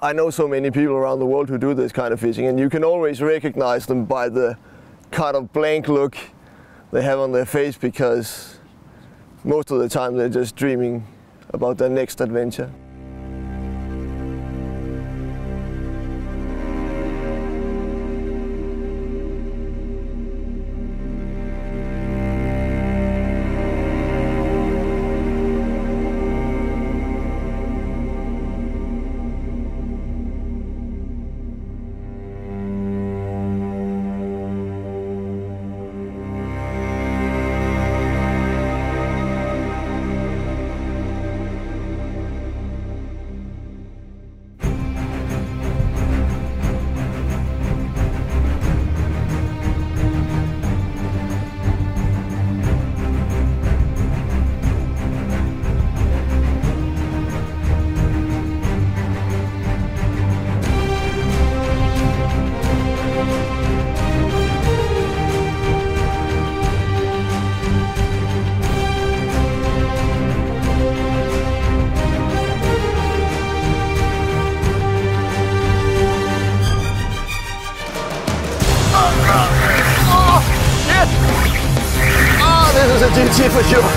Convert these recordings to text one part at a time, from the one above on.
I know so many people around the world who do this kind of fishing, and you can always recognize them by the kind of blank look they have on their face, because most of the time they're just dreaming about their next adventure. This is a GT for sure.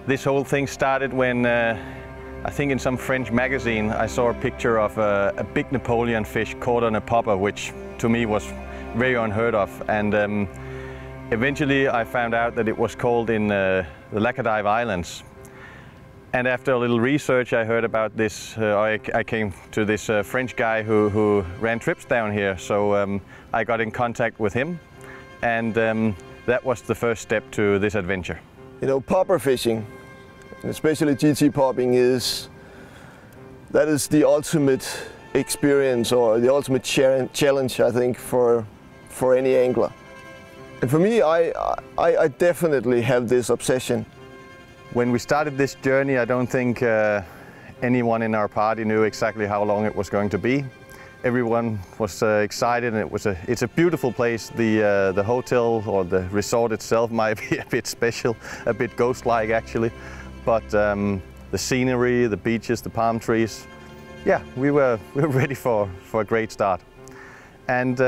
This whole thing started when, I think in some French magazine, I saw a picture of a Big Napoleon fish caught on a popper, which to me was very unheard of. And eventually I found out that it was caught in the Laccadives Islands. And after a little research, I heard about this, I came to this French guy who ran trips down here. So I got in contact with him, and that was the first step to this adventure. You know, popper fishing, especially GT popping, that is the ultimate experience, or the ultimate challenge, I think, for any angler. And for me, I definitely have this obsession. When we started this journey, I don't think anyone in our party knew exactly how long it was going to be. Everyone was excited, and it's a beautiful place. The hotel or the resort itself might be a bit special, a bit ghost-like actually, but the scenery, the beaches, the palm trees, yeah, we were ready for a great start. And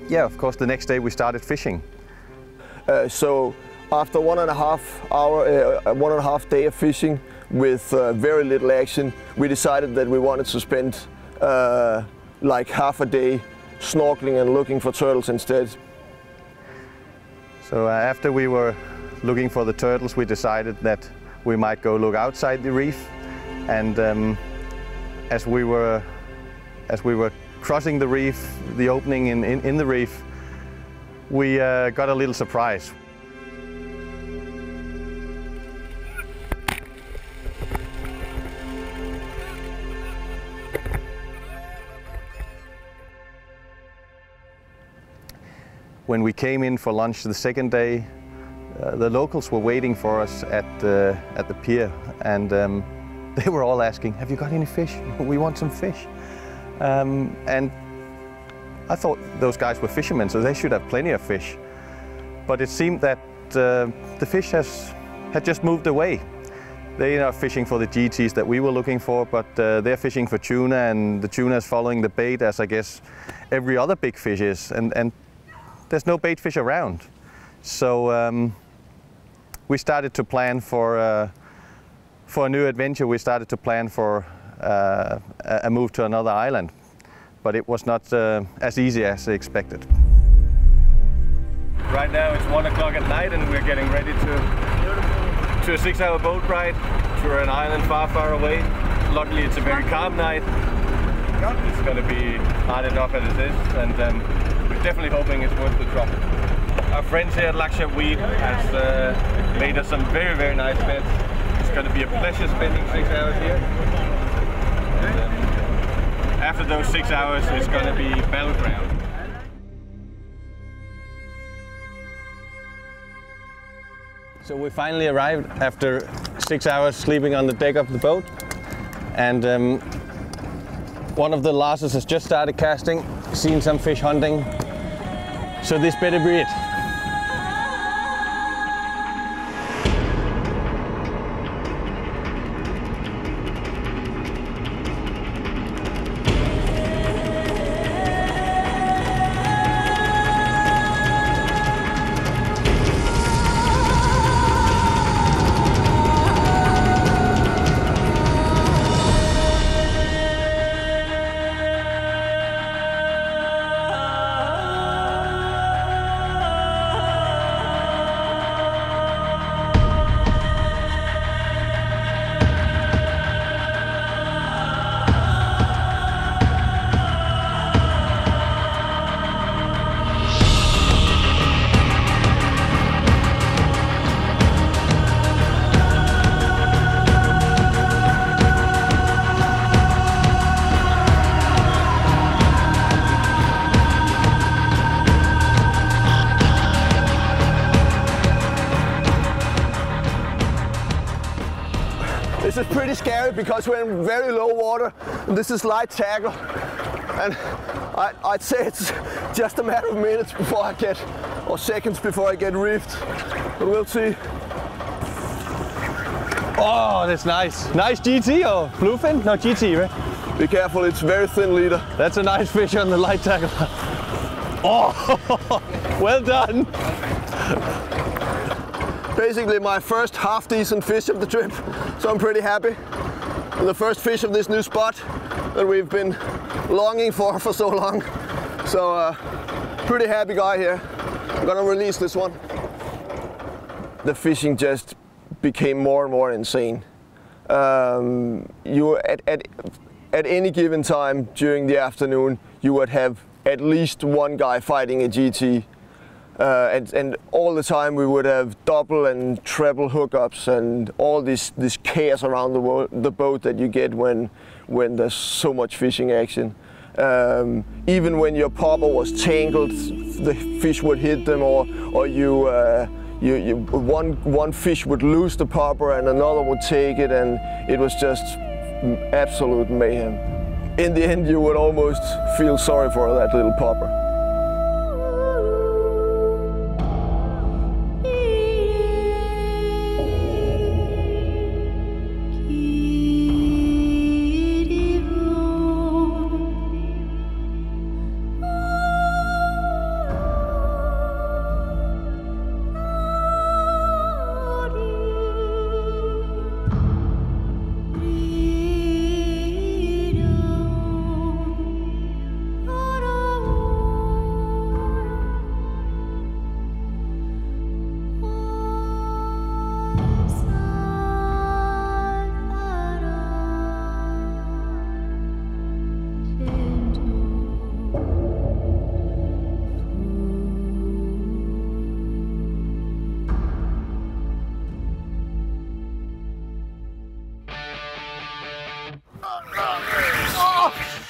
yeah, of course, the next day we started fishing. So after 1.5 day of fishing with very little action, we decided that we wanted to spend like half a day snorkeling and looking for turtles instead. So after we were looking for the turtles, we decided that we might go look outside the reef. And as we were crossing the reef, the opening in the reef, we got a little surprise. When we came in for lunch the second day, the locals were waiting for us at the pier, and they were all asking, "Have you got any fish? We want some fish." And I thought those guys were fishermen, so they should have plenty of fish. But it seemed that the fish had just moved away. They're not fishing for the GTs that we were looking for, but they're fishing for tuna, and the tuna is following the bait, as I guess every other big fish is. And there's no bait fish around. So we started to plan for a new adventure. We started to plan for a move to another island, but it was not as easy as expected. Right now it's 1 o'clock at night, and we're getting ready to a 6-hour boat ride to an island far, far away. Luckily it's a very calm night. It's going to be hard enough as it is, and we're definitely hoping it's worth the trouble. Our friends here at Laccadives has made us some very, very nice beds. It's going to be a pleasure spending 6 hours here. And, after those 6 hours, it's going to be battleground. So we finally arrived after 6 hours sleeping on the deck of the boat, and one of the Larses has just started casting, seen some fish hunting, so this better be it. This is pretty scary because we're in very low water, and this is light tackle, and I'd say it's just a matter of minutes before I get, or seconds before I get reefed, but we'll see. Oh, that's nice. Nice GT or bluefin? No, GT, right? Be careful, it's very thin leader. That's a nice fish on the light tackle. Oh, well done. Basically my first half-decent fish of the trip, so I'm pretty happy. And the first fish of this new spot that we've been longing for so long. So pretty happy guy here. I'm gonna release this one. The fishing just became more and more insane. You at any given time during the afternoon, you would have at least one guy fighting a GT. And all the time we would have double and treble hookups and all this chaos around the boat that you get when there's so much fishing action. Even when your popper was tangled, the fish would hit them, or one fish would lose the popper and another would take it, and it was just absolute mayhem. In the end, you would almost feel sorry for that little popper.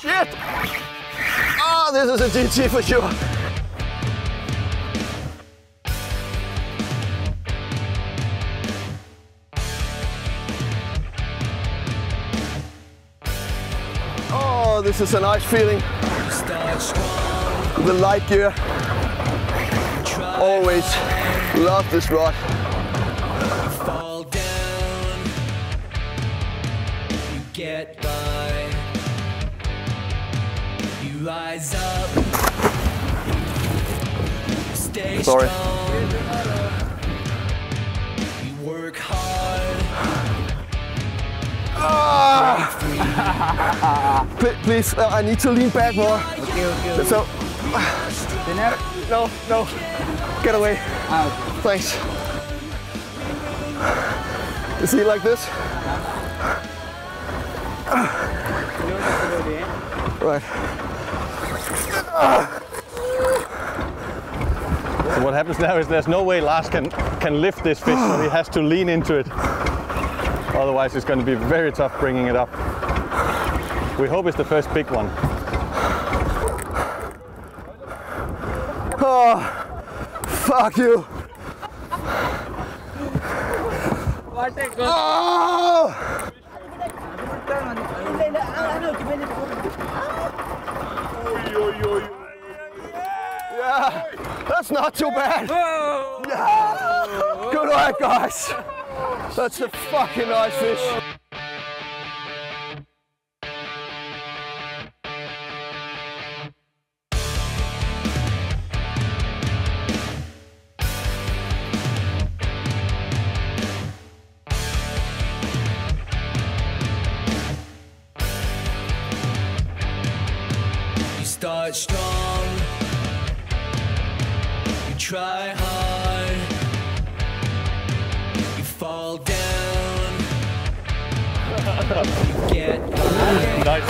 Shit! Oh, this is a GT for sure. Oh, this is a nice feeling. Start strong, the light gear. Always love this rod. Fall down, you get by, you rise up, stay Sorry. strong, you work hard. Please, I need to lean back more. Okay. So, no, get away. Thanks. You see, like this? Right. So what happens now is there's no way Lars can lift this fish, so he has to lean into it. Otherwise it's going to be very tough bringing it up. We hope it's the first big one. Oh, fuck you. Oh! Yeah, that's not too bad. Yeah. Good work, guys. That's a fucking nice fish. Start strong, you try hard, you fall down, you get Nice.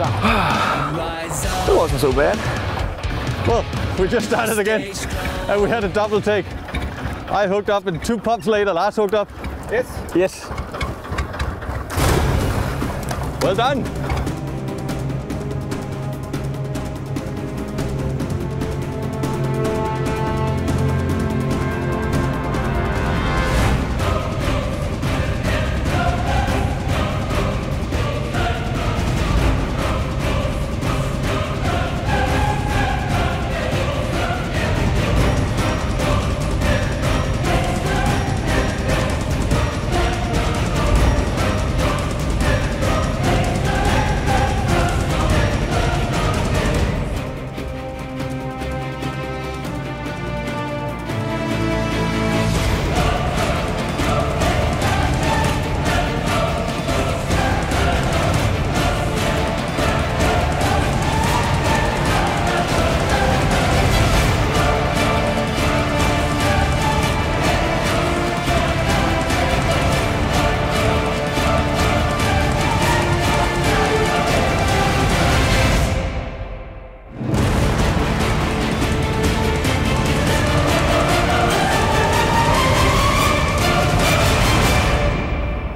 rise up. That wasn't so bad. Well, we just started again and we had a double take. I hooked up and 2 pops later, Lars hooked up. Yes. Yes. Well done.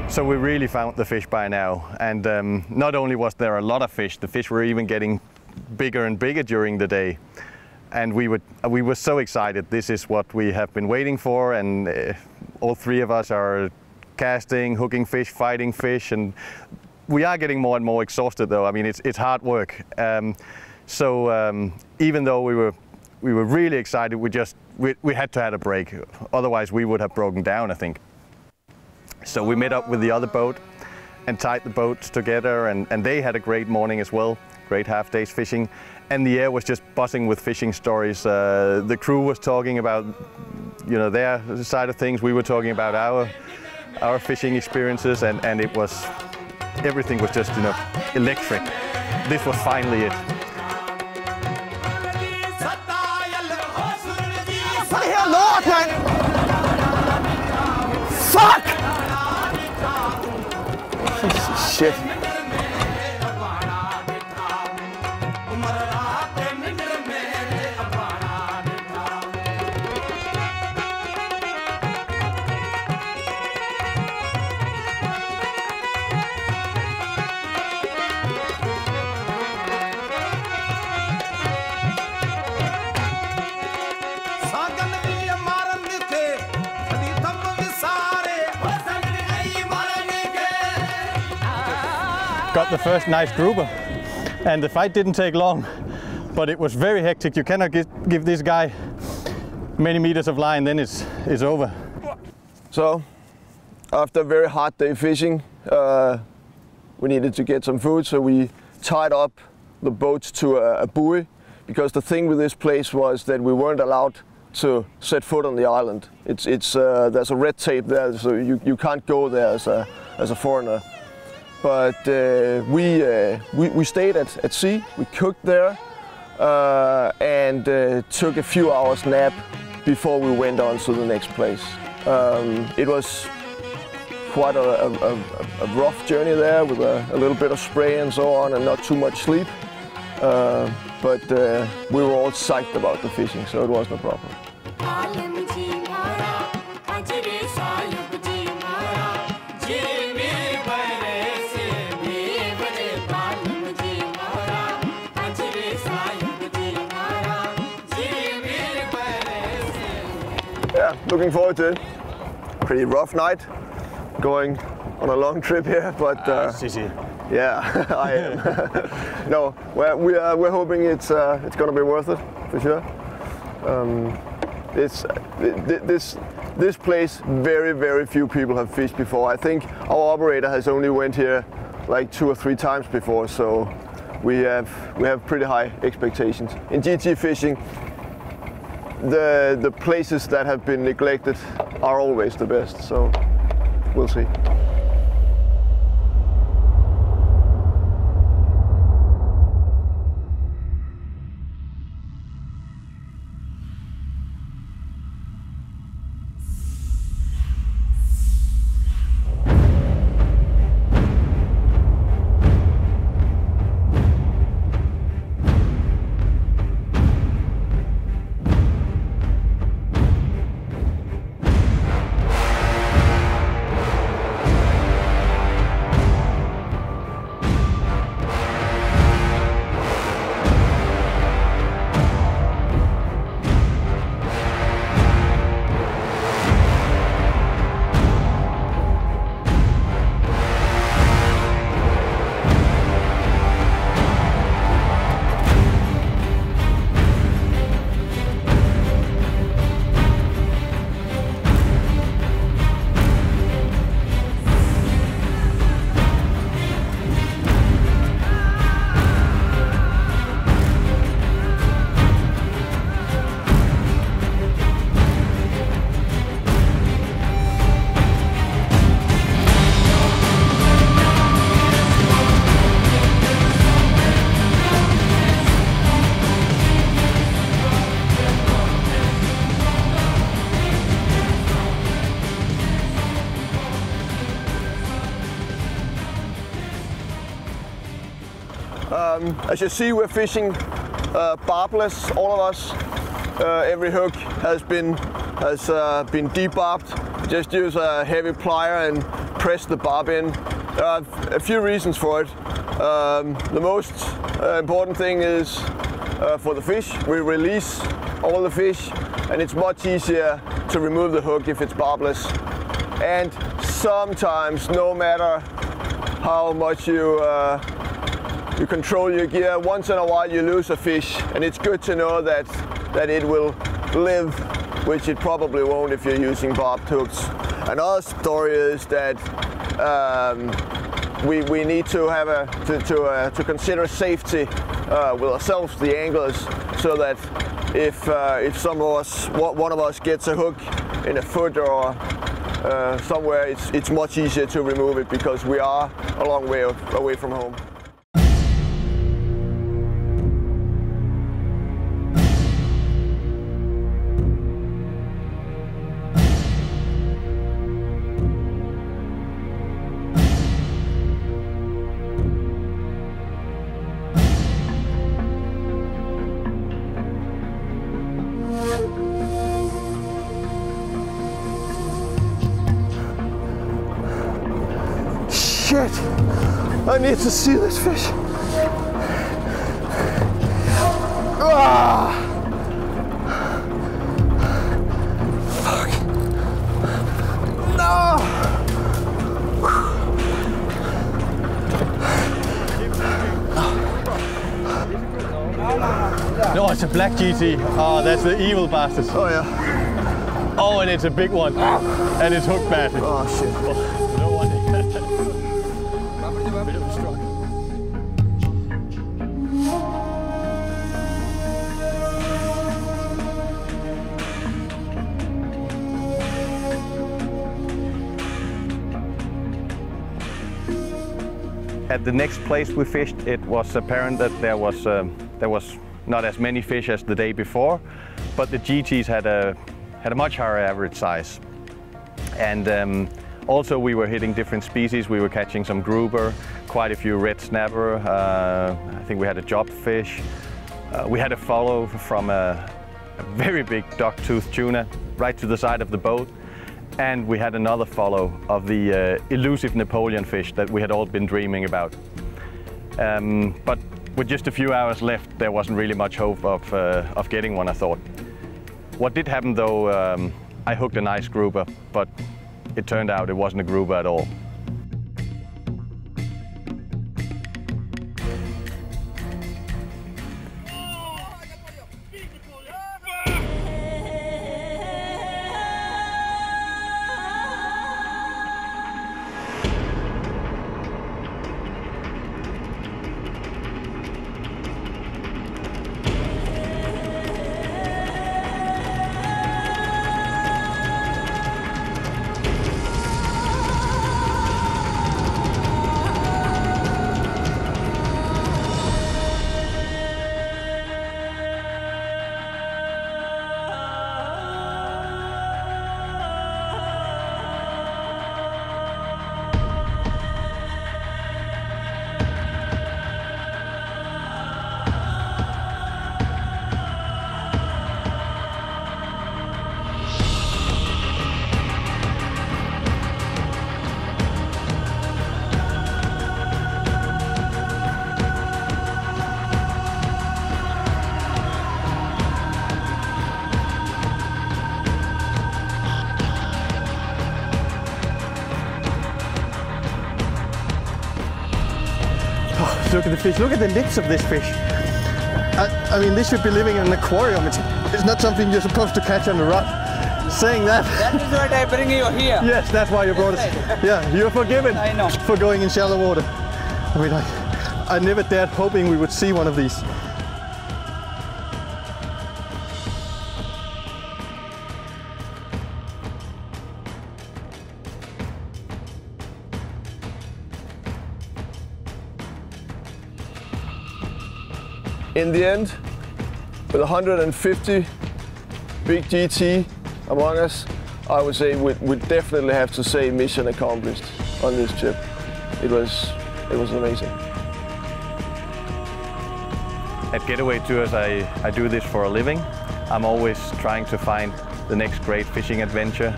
So we really found the fish by now, and not only was there a lot of fish, the fish were even getting bigger and bigger during the day, and we were so excited. This is what we have been waiting for, and all 3 of us are casting, hooking fish, fighting fish, and we are getting more and more exhausted though. I mean, it's hard work. Even though we were really excited, we had to have a break. Otherwise we would have broken down, I think. So we met up with the other boat and tied the boats together, and they had a great morning as well, great half days fishing, and the air was just buzzing with fishing stories. The crew was talking about, you know, their side of things. We were talking about our fishing experiences, and everything was just, you know, electric. This was finally it. What the hell, Lord, man? Fuck! Shit. Got the first nice grouper, and the fight didn't take long. but it was very hectic. You cannot give this guy many meters of line, then it's over. So, after a very hard day fishing, we needed to get some food, so we tied up the boats to a buoy, because the thing with this place was that we weren't allowed to set foot on the island. There's a red tape there, so you can't go there as a foreigner. But we stayed at sea, we cooked there, and took a few hours nap before we went on to the next place. It was quite a rough journey there, with a little bit of spray and so on, and not too much sleep. But we were all psyched about the fishing, so it was no problem. Yeah, looking forward to it. Pretty rough night, going on a long trip here, but yeah, I am. No, we're hoping it's going to be worth it for sure. This place, very few people have fished before. I think our operator has only went here like 2 or 3 times before, so we have pretty high expectations. In GT fishing, the places that have been neglected are always the best, so we'll see. As you see, we're fishing barbless, all of us. Every hook has been debarbed. Just use a heavy plier and press the barb in. There are a few reasons for it. The most important thing is for the fish. We release all the fish, and it's much easier to remove the hook if it's barbless. And sometimes, no matter how much you control your gear, once in a while you lose a fish, and it's good to know that it will live, which it probably won't if you're using barbed hooks. Another story is that we need to have to consider safety with ourselves, the anglers, so that if one of us gets a hook in a foot or somewhere, it's much easier to remove it, because we are a long way away from home. Shit! I need to see this fish. Ah! Fuck! No! black GT. Oh, that's the evil bastard. Oh yeah. Oh, and it's a big one. And it's hooked badly. Oh shit. No wonder. Bit of a struggle. At the next place we fished, it was apparent that there was not as many fish as the day before, but the GTs had a much higher average size. And also we were hitting different species. We were catching some grouper, quite a few red snapper. I think we had a job fish. We had a follow from a very big dog-toothed tuna right to the side of the boat. And we had another follow of the elusive Napoleon fish that we had all been dreaming about. But with just a few hours left, there wasn't really much hope of getting one, I thought. What did happen though, I hooked a nice grouper, but it turned out it wasn't a grouper at all. Look at the fish, look at the lips of this fish. I mean, this should be living in an aquarium. It's not something you're supposed to catch on the rod. Saying that. That is what I bring you here. Yes, that's why you brought us. Yeah, you're forgiven. I know. For going in shallow water. I mean, I never dared hoping we would see one of these. In the end, with 150 big GT among us, I would say we'd definitely have to say mission accomplished on this trip. It was amazing. At Getaway Tours, I do this for a living. I'm always trying to find the next great fishing adventure,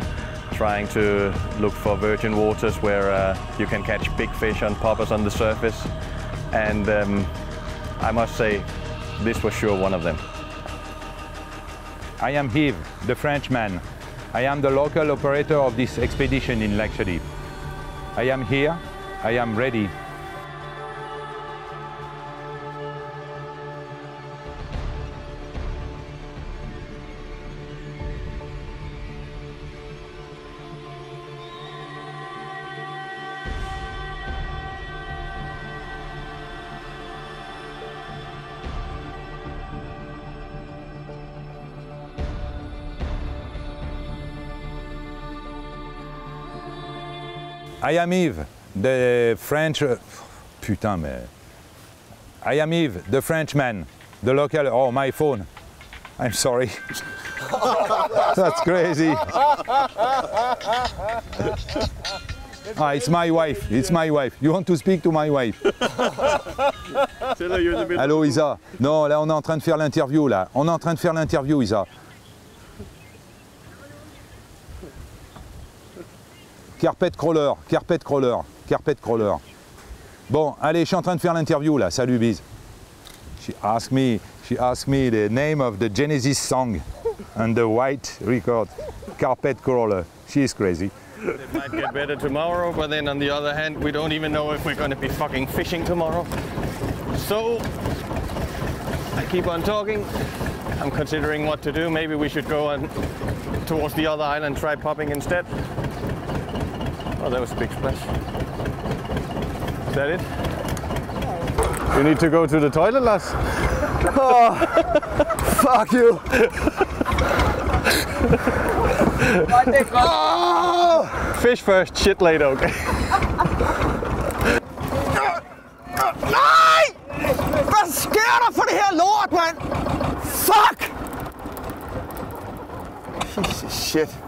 trying to look for virgin waters where you can catch big fish on poppers on the surface. And I must say, this was sure one of them. I am Yves, the Frenchman. I am the local operator of this expedition in Laccadives. I am here, I am ready. I am Yves, the French... Putain, mais... I am Yves, the Frenchman, the local... Oh, my phone. I'm sorry. That's crazy. Ah, it's my wife, it's my wife. You want to speak to my wife? Allô, Isa? Non, là, on est en train de faire l'interview, là. On est en train de faire l'interview, Isa. Carpet crawler, carpet crawler, carpet crawler. Bon, allez, je suis en train de faire l'interview là. Salut, bise. She asked me the name of the Genesis song and the white record, carpet crawler. She is crazy. It might get better tomorrow, but then on the other hand, we don't even know if we're going to be fucking fishing tomorrow. So, I keep on talking. I'm considering what to do. Maybe we should go on towards the other island, try popping instead. Oh, that was a big splash. Is that it? You need to go to the toilet, Lars? Oh, fuck you! Oh! Fish first, shit later, okay? Nej! Hvad sker der for det her lort, mand? Fuck! Piece of shit.